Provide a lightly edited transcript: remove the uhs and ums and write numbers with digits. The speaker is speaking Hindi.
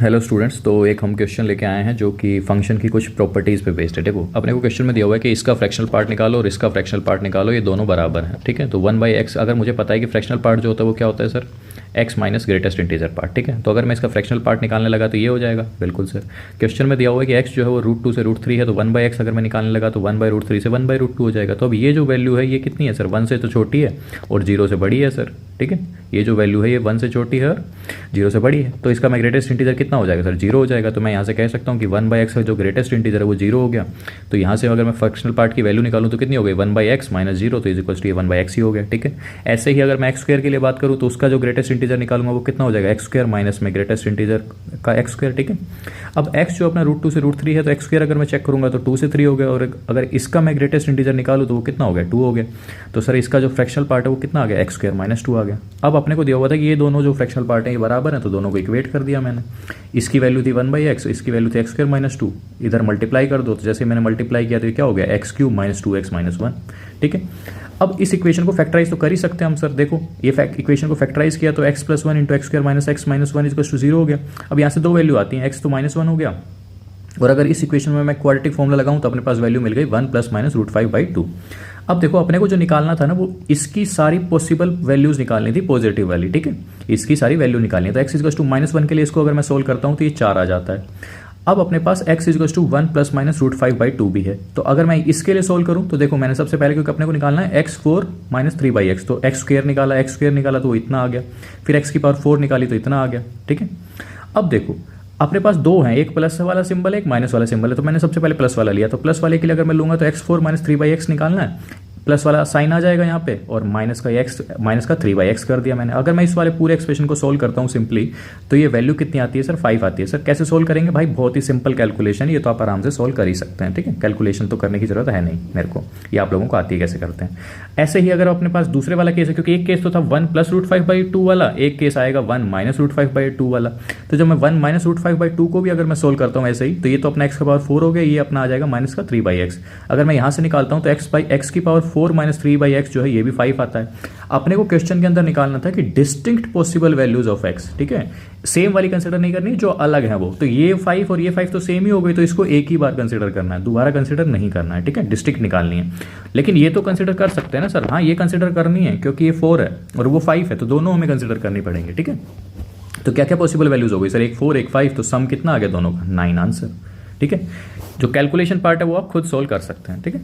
हेलो स्टूडेंट्स, तो एक हम क्वेश्चन लेके आए हैं जो कि फंक्शन की कुछ प्रॉपर्टीज़ पे बेस्ड है। देखो, अपने को क्वेश्चन में दिया हुआ है कि इसका फ्रैक्शनल पार्ट निकालो और इसका फ्रैक्शनल पार्ट निकालो, ये दोनों बराबर हैं। ठीक है, तो 1/x अगर मुझे पता है कि फ्रैक्शनल पार्ट जो होता है वो क्या होता है sir, x minus greatest integer part. ठीक है, तो अगर मैं इसका फ्रैक्शनल पार्ट निकालने लगा तो ये हो जाएगा। बिल्कुल सर, क्वेश्चन में दिया हुआ है कि x जो है वो √2 से √3 है, तो 1/x अगर मैं निकालने लगा तो 1/√3 से 1/√2 हो जाएगा। तो अब ये जो वैल्यू है ये कितनी है सर, 1 से तो छोटी है और 0 से बड़ी है सर। ठीक है, ये जो वैल्यू है ये 1 से छोटी है और 0 से बड़ी है, तो इसका मैं ग्रेटेस्ट इंटीजर कितना हो जाएगा सर, 0 हो जाएगा। तो मैं यहाँ से कह सकता हूँ कि 1/x का जो ग्रेटेस्ट इंटीजर है वो 0 हो गया। तो यहाँ से अगर मैं फ्रैक्शनल पार्ट की वैल्यू निकालूँ तो कितनी हो गई, 1/x माइनस 0, तो इज ये 1/x ही हो गया। ठीक है, ऐसे ही अगर मैं एक्स स्क्वायर के लिए बात करूँ तो उसका जो ग्रेटेस्ट इंटीजर निकालूंगा वो कितना हो जाएगा, एक्स स्क्वायर माइनस में ग्रेटेस्ट इंटीजर का एक्स स्क्वायर। ठीक है, अब x जो अपना √2 से √3 है, तो एक्स स्क्वायर अगर मैं चेक करूँगा तो 2 से 3 हो गया, और अगर इसका मैं ग्रेटेस्ट इंटीजर निकालूँ तो वो कितना हो गया, 2 हो गया। तो सर इसका जो फ्रैक्शनल पार्ट है वो कितना आ गया, एक्स स्क्वायर माइनस 2 आ गया। अब अपने को दिया हुआ था कि ये दोनों जो फ्रैक्शनल पार्ट है ये बराबर है, तो दोनों को इक्वेट कर दिया मैंने। इसकी वैल्यू थी 1/x, इसकी वैल्यू थी एक्स स्क्वायर माइनस 2, इधर मल्टीप्लाई कर दो, तो जैसे मैंने मल्टीप्लाई किया तो ये क्या हो गया, x³ माइनस 2x माइनस 1। ठीक है, अब इस इक्वेशन को फैक्टराइज तो कर ही सकते हैं हम सर। देखो, ये इक्वेशन को फैक्टराइज किया तो x + 1 into x square minus x minus 1 equal to 0 हो गया। अब यहाँ से दो वैल्यू आती हैं, x तो -1 हो गया, और अगर इस इक्वेशन में मैं क्वाड्रेटिक फॉर्मूला लगाऊं तो अपने पास वैल्यू मिल गई 1 + -√5/2। अब देखो, अपने को जो निकालना था ना वो इसकी सारी पॉसिबल वैल्यूज निकालनी थी, पॉजिटिव वाली। ठीक है, इसकी सारी वैल्यू निकालनी है, तो x = -1 के लिए इसको अगर मैं सोल्व करता हूँ तो ये 4 आ जाता है। अब अपने पास x = 1 + -√5/2 भी है, तो अगर मैं इसके लिए सोल्व करूं तो देखो, मैंने सबसे पहले क्योंकि अपने को निकालना है x4 - 3/x, तो x² निकाला तो वो इतना आ गया, फिर x⁴ निकाली तो इतना आ गया। ठीक है, अब देखो अपने पास दो हैं, एक प्लस वाला सिंबल है, एक माइनस वाला सिंबल है, तो मैंने सबसे पहले प्लस वाला लिया। तो प्लस वाले के लिए अगर मैं लूंगा तो x4 - 3/x निकालना है, प्लस वाला साइन आ जाएगा यहाँ पे, और माइनस का 3/x कर दिया मैंने। अगर मैं इस वाले पूरे एक्सप्रेशन को सोल्व करता हूँ सिंपली, तो ये वैल्यू कितनी आती है सर, 5 आती है। सर कैसे सोल्व करेंगे भाई, बहुत ही सिंपल कैलकुलेशन, ये तो आप आराम से सोल्व कर ही सकते हैं। ठीक है, कैलकुलेशन तो करने की जरूरत है नहीं मेरे को, ये आप लोगों को आती है कैसे करते हैं। ऐसे ही अगर अपने पास दूसरे वाला केस है, क्योंकि एक केस तो था 1 + √5/2 वाला, एक केस आएगा 1 - √5/2 वाला। तो जब मैं 1 - √5/2 को भी अगर मैं सोल्व करता हूँ ऐसे ही, तो ये तो अपना x⁴ हो गया, ये अपना आ जाएगा -3/x। अगर मैं यहाँ से निकालता हूँ तो x⁴ - 3/x जो है ये भी 5 आता है। अपने को क्वेश्चन के अंदर निकालना था कि distinct possible values of x। ठीक है, सेम वाली कंसिडर नहीं करनी, जो अलग है वो, तो ये 5 और ये 5 तो सेम ही हो गई, तो इसको एक ही बार कंसिडर करना है, दोबारा कंसिडर नहीं करना है। ठीक है, डिस्टिंक्ट निकालनी है। लेकिन ये तो कंसिडर कर सकते हैं ना सर, हाँ ये कंसिडर करनी है क्योंकि ये 4 है और वो 5 है, तो दोनों हमें कंसिडर करनी पड़ेंगे। ठीक है, तो क्या क्या पॉसिबल वैल्यूज हो गई सर, एक 4 एक 5, तो सम कितना आ गया दोनों का, 9 आंसर। ठीक है, जो कैलकुलेशन पार्ट है वो आप खुद सोल्व कर सकते हैं। ठीक है।